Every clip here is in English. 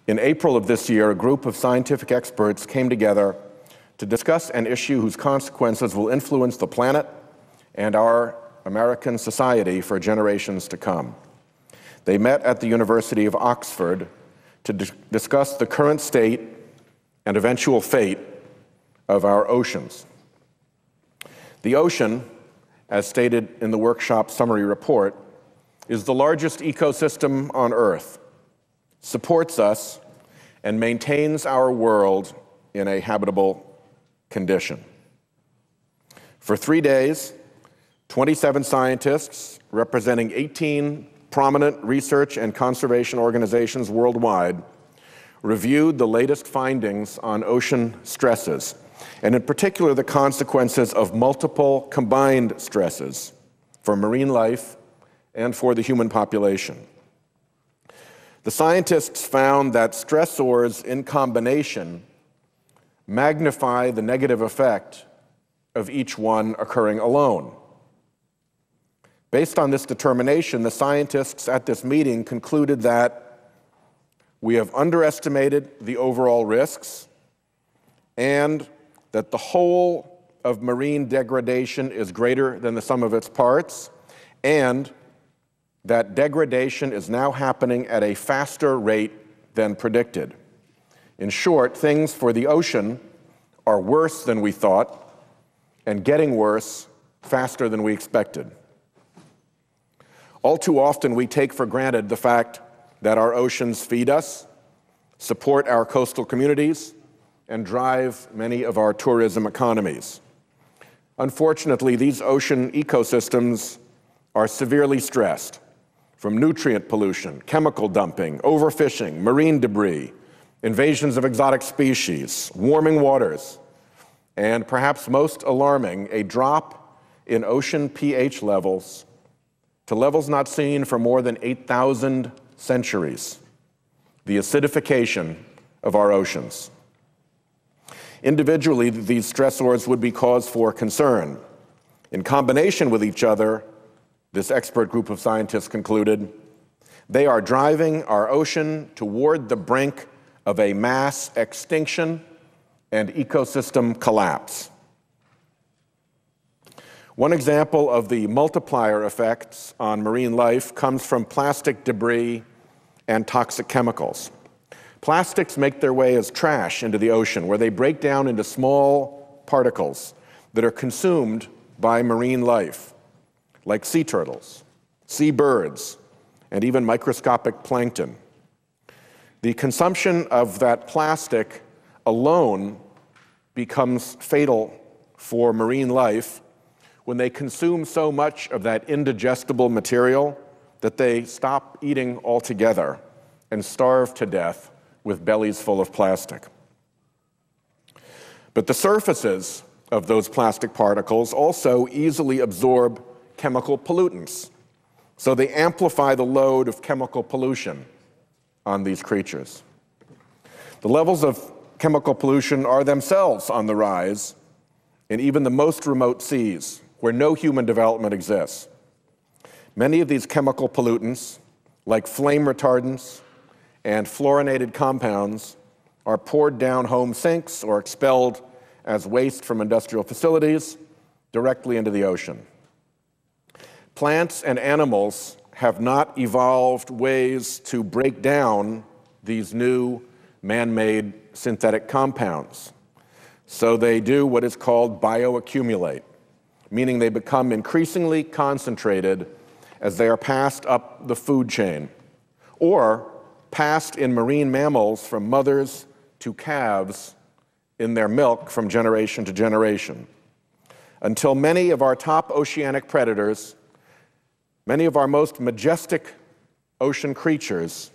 In April of this year, a group of scientific experts came together to discuss an issue whose consequences will influence the planet and our American society for generations to come. They met at the University of Oxford to discuss the current state and eventual fate of our oceans. The ocean, as stated in the workshop summary report, is the largest ecosystem on Earth, supports us, and maintains our world in a habitable condition. For 3 days, 27 scientists representing 18 prominent research and conservation organizations worldwide reviewed the latest findings on ocean stresses, and in particular the consequences of multiple combined stresses for marine life and for the human population. The scientists found that stressors in combination magnify the negative effect of each one occurring alone. Based on this determination, the scientists at this meeting concluded that we have underestimated the overall risks and that the whole of marine degradation is greater than the sum of its parts, and that degradation is now happening at a faster rate than predicted. In short, things for the ocean are worse than we thought and getting worse faster than we expected. All too often, we take for granted the fact that our oceans feed us, support our coastal communities, and drive many of our tourism economies. Unfortunately, these ocean ecosystems are severely stressed from nutrient pollution, chemical dumping, overfishing, marine debris, invasions of exotic species, warming waters, and perhaps most alarming, a drop in ocean pH levels to levels not seen for more than 8,000 centuries, the acidification of our oceans. Individually, these stressors would be cause for concern. In combination with each other, this expert group of scientists concluded, they are driving our ocean toward the brink of a mass extinction and ecosystem collapse. One example of the multiplier effects on marine life comes from plastic debris and toxic chemicals. Plastics make their way as trash into the ocean, where they break down into small particles that are consumed by marine life, like sea turtles, seabirds, and even microscopic plankton. The consumption of that plastic alone becomes fatal for marine life when they consume so much of that indigestible material that they stop eating altogether and starve to death with bellies full of plastic. But the surfaces of those plastic particles also easily absorb chemical pollutants, so they amplify the load of chemical pollution on these creatures. The levels of chemical pollution are themselves on the rise in even the most remote seas, where no human development exists. Many of these chemical pollutants, like flame retardants and fluorinated compounds, are poured down home sinks or expelled as waste from industrial facilities directly into the ocean. Plants and animals have not evolved ways to break down these new man-made synthetic compounds, so they do what is called bioaccumulate, meaning they become increasingly concentrated as they are passed up the food chain, or passed in marine mammals from mothers to calves in their milk from generation to generation, until many of our top oceanic predators, many of our most majestic ocean creatures,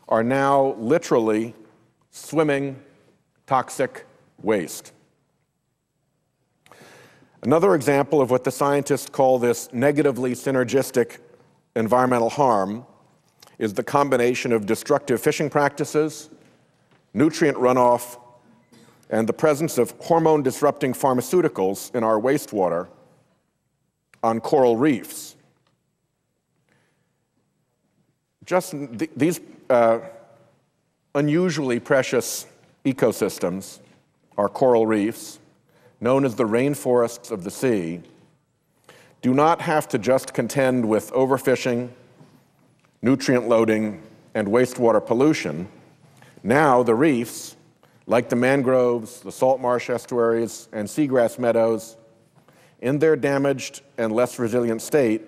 are now literally swimming toxic waste. Another example of what the scientists call this negatively synergistic environmental harm is the combination of destructive fishing practices, nutrient runoff, and the presence of hormone-disrupting pharmaceuticals in our wastewater on coral reefs. These unusually precious ecosystems, our coral reefs, known as the rainforests of the sea, do not have to just contend with overfishing, nutrient loading, and wastewater pollution. Now the reefs, like the mangroves, the salt marsh estuaries, and seagrass meadows, in their damaged and less resilient state,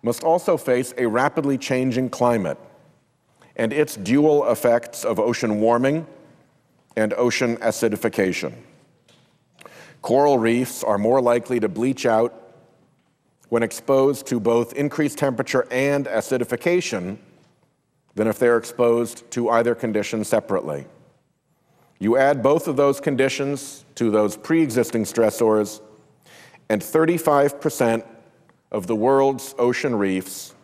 must also face a rapidly changing climate and its dual effects of ocean warming and ocean acidification. Coral reefs are more likely to bleach out when exposed to both increased temperature and acidification than if they're exposed to either condition separately. You add both of those conditions to those pre-existing stressors, and 35% of the world's ocean reefs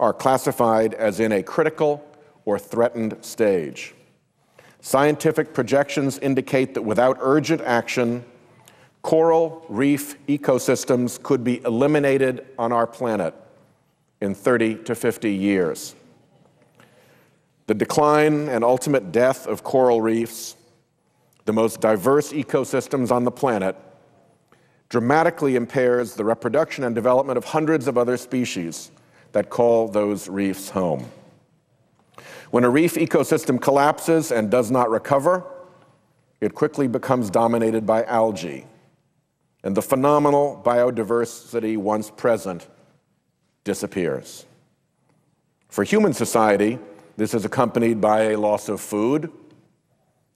are classified as in a critical or threatened stage. Scientific projections indicate that without urgent action, coral reef ecosystems could be eliminated on our planet in 30 to 50 years. The decline and ultimate death of coral reefs, the most diverse ecosystems on the planet, dramatically impairs the reproduction and development of hundreds of other species that call those reefs home. When a reef ecosystem collapses and does not recover, it quickly becomes dominated by algae, and the phenomenal biodiversity once present disappears. For human society, this is accompanied by a loss of food,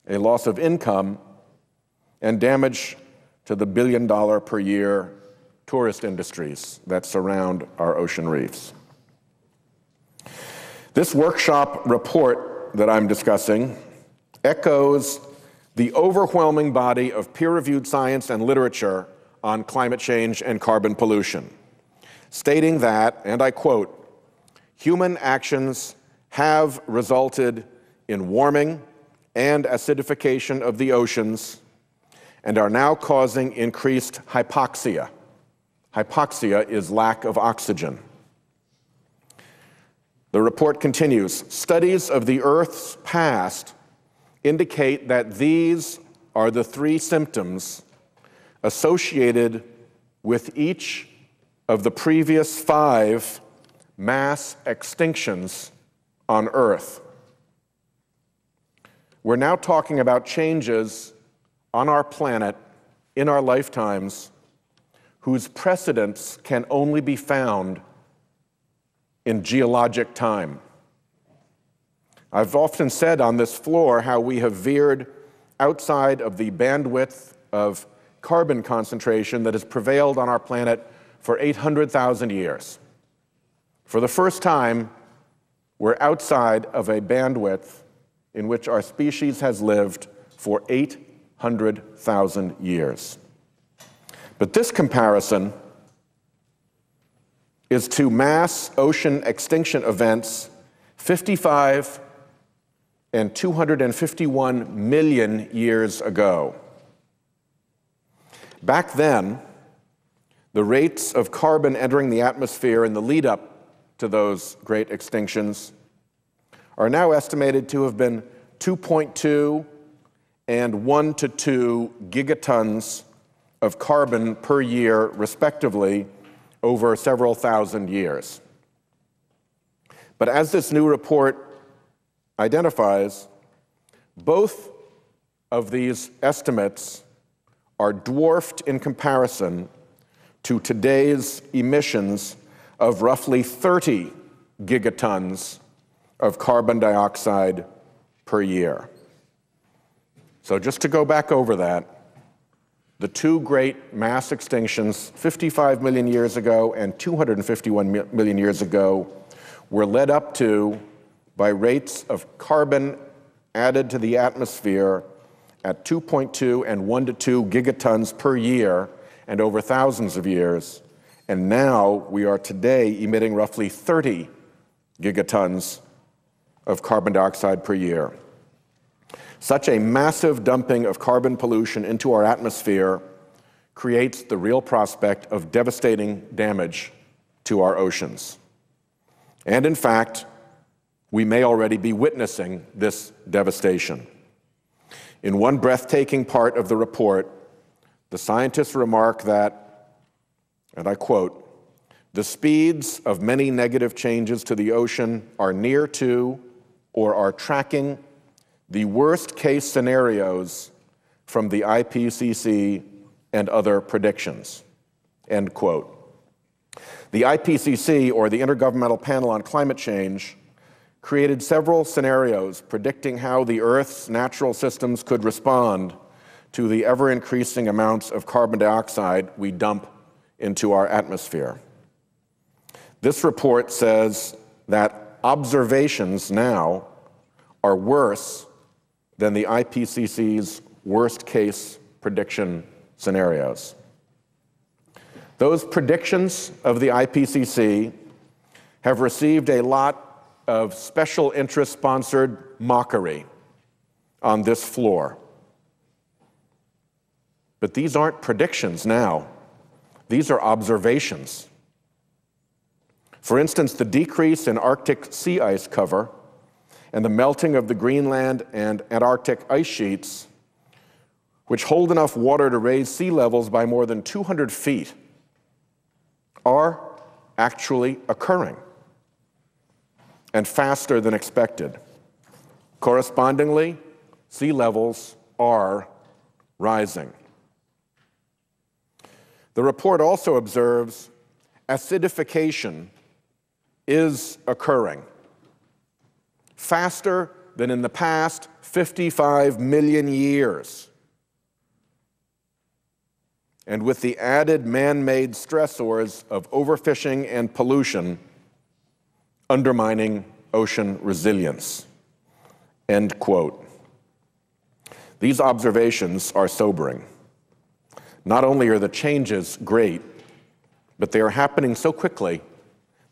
a loss of income, and damage to the billion-dollar per year tourist industries that surround our ocean reefs. This workshop report that I'm discussing echoes the overwhelming body of peer-reviewed science and literature on climate change and carbon pollution, stating that, and I quote, "Human actions have resulted in warming and acidification of the oceans and are now causing increased hypoxia." Hypoxia is lack of oxygen. The report continues, "Studies of the Earth's past indicate that these are the three symptoms associated with each of the previous 5 mass extinctions on Earth." We're now talking about changes on our planet in our lifetimes whose precedents can only be found in geologic time. I've often said on this floor how we have veered outside of the bandwidth of carbon concentration that has prevailed on our planet for 800,000 years. For the first time, we're outside of a bandwidth in which our species has lived for 800,000 years. But this comparison is to mass ocean extinction events 55 and 251 million years ago. Back then, the rates of carbon entering the atmosphere in the lead up to those great extinctions are now estimated to have been 2.2 and 1 to 2 gigatons of carbon per year, respectively, over several thousand years. But as this new report identifies, both of these estimates are dwarfed in comparison to today's emissions of roughly 30 gigatons of carbon dioxide per year. So just to go back over that, the two great mass extinctions, 55 million years ago and 251 million years ago, were led up to by rates of carbon added to the atmosphere at 2.2 and 1 to 2 gigatons per year and over thousands of years. And now we are today emitting roughly 30 gigatons of carbon dioxide per year. Such a massive dumping of carbon pollution into our atmosphere creates the real prospect of devastating damage to our oceans. And in fact, we may already be witnessing this devastation. In one breathtaking part of the report, the scientists remark that, and I quote, "The speeds of many negative changes to the ocean are near to or are tracking the worst-case scenarios from the IPCC and other predictions," end quote. The IPCC, or the Intergovernmental Panel on Climate Change, created several scenarios predicting how the Earth's natural systems could respond to the ever-increasing amounts of carbon dioxide we dump into our atmosphere. This report says that observations now are worse than the IPCC's worst-case prediction scenarios. Those predictions of the IPCC have received a lot of special interest-sponsored mockery on this floor. But these aren't predictions now. These are observations. For instance, the decrease in Arctic sea ice cover and the melting of the Greenland and Antarctic ice sheets, which hold enough water to raise sea levels by more than 200 feet, are actually occurring, and faster than expected. Correspondingly, sea levels are rising. The report also observes acidification is occurring faster than in the past 55 million years. And with the added man-made stressors of overfishing and pollution undermining ocean resilience, end quote. These observations are sobering. Not only are the changes great, but they are happening so quickly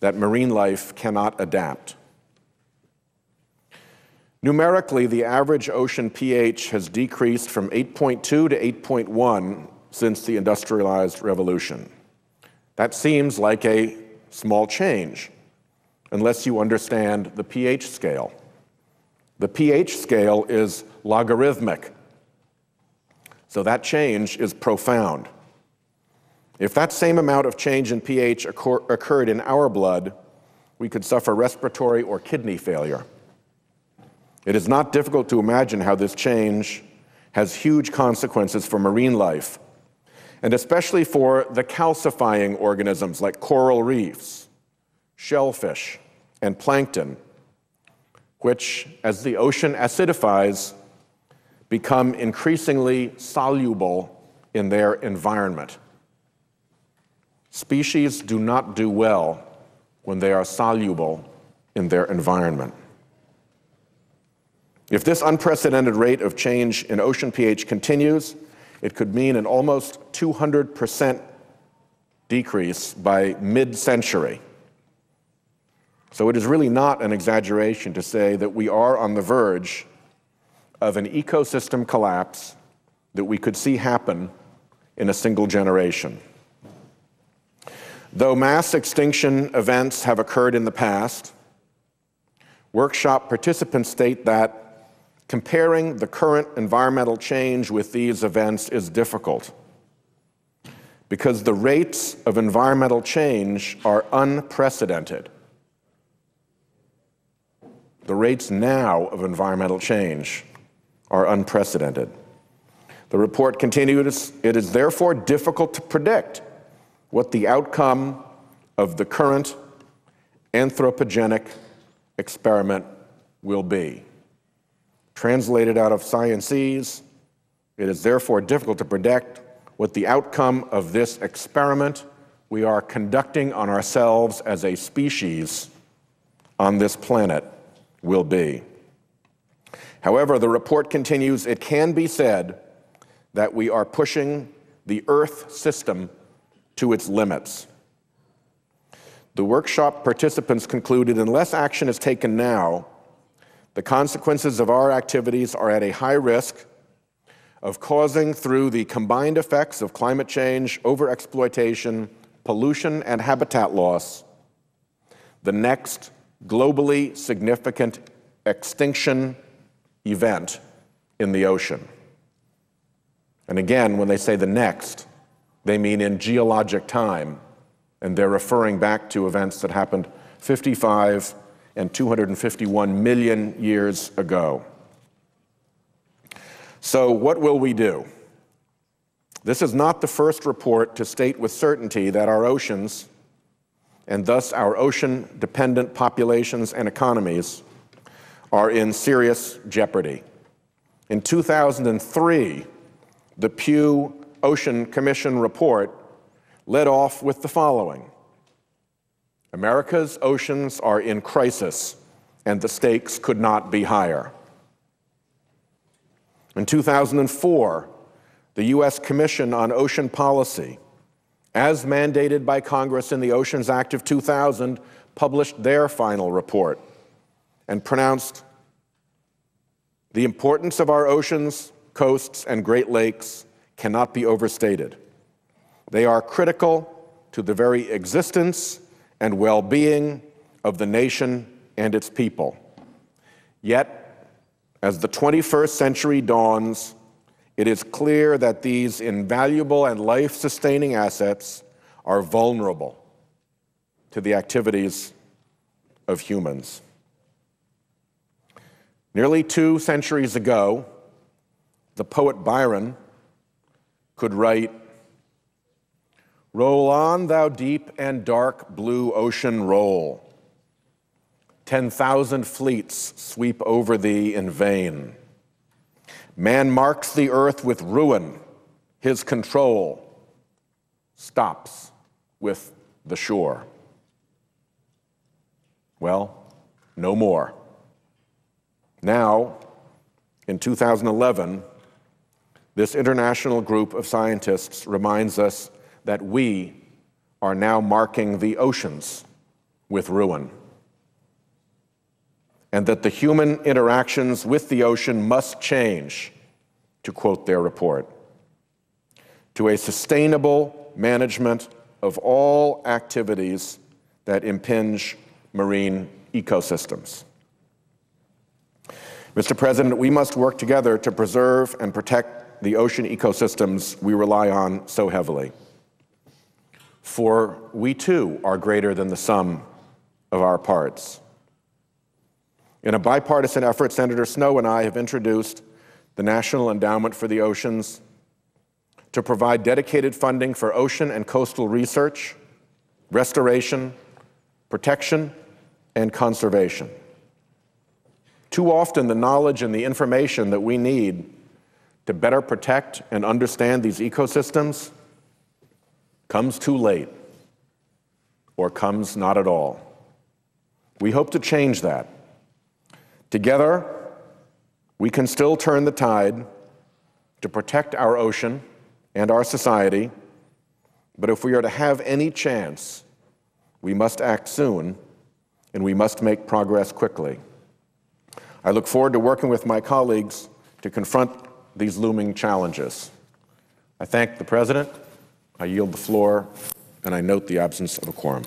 that marine life cannot adapt. Numerically, the average ocean pH has decreased from 8.2 to 8.1 since the industrialized revolution. That seems like a small change, unless you understand the pH scale. The pH scale is logarithmic, so that change is profound. If that same amount of change in pH occurred in our blood, we could suffer respiratory or kidney failure. It is not difficult to imagine how this change has huge consequences for marine life, and especially for the calcifying organisms like coral reefs, shellfish, and plankton, which, as the ocean acidifies, become increasingly soluble in their environment. Species do not do well when they are soluble in their environment. If this unprecedented rate of change in ocean pH continues, it could mean an almost 200% decrease by mid-century. So it is really not an exaggeration to say that we are on the verge of an ecosystem collapse that we could see happen in a single generation. Though mass extinction events have occurred in the past, workshop participants state that comparing the current environmental change with these events is difficult because the rates of environmental change are unprecedented. The rates now of environmental change are unprecedented. The report continues, it is therefore difficult to predict what the outcome of the current anthropogenic experiment will be. Translated out of Sciences, it is therefore difficult to predict what the outcome of this experiment we are conducting on ourselves as a species on this planet will be. However, the report continues, it can be said that we are pushing the Earth system to its limits. The workshop participants concluded unless action is taken now, the consequences of our activities are at a high risk of causing, through the combined effects of climate change, overexploitation, pollution, and habitat loss, the next globally significant extinction event in the ocean. And again, when they say the next, they mean in geologic time, and they're referring back to events that happened 55 and 251 million years ago. So what will we do? This is not the first report to state with certainty that our oceans, and thus our ocean-dependent populations and economies, are in serious jeopardy. In 2003, the Pew Ocean Commission report led off with the following: America's oceans are in crisis, and the stakes could not be higher. In 2004, the U.S. Commission on Ocean Policy, as mandated by Congress in the Oceans Act of 2000, published their final report and pronounced the importance of our oceans, coasts, and Great Lakes cannot be overstated. They are critical to the very existence and well-being of the nation and its people. Yet, as the 21st century dawns, it is clear that these invaluable and life-sustaining assets are vulnerable to the activities of humans. Nearly 2 centuries ago, the poet Byron could write, "Roll on, thou deep and dark blue ocean, roll. 10,000 fleets sweep over thee in vain. Man marks the earth with ruin, his control stops with the shore." Well, no more. Now, in 2011, this international group of scientists reminds us that we are now marking the oceans with ruin, and that the human interactions with the ocean must change, to quote their report, to a sustainable management of all activities that impinge marine ecosystems. Mr. President, we must work together to preserve and protect the ocean ecosystems we rely on so heavily. For we too are greater than the sum of our parts. In a bipartisan effort, Senator Snowe and I have introduced the National Endowment for the Oceans to provide dedicated funding for ocean and coastal research, restoration, protection, and conservation. Too often, the knowledge and the information that we need to better protect and understand these ecosystems comes too late, or comes not at all. We hope to change that. Together, we can still turn the tide to protect our ocean and our society, but if we are to have any chance, we must act soon, and we must make progress quickly. I look forward to working with my colleagues to confront these looming challenges. I thank the President, I yield the floor, and I note the absence of a quorum.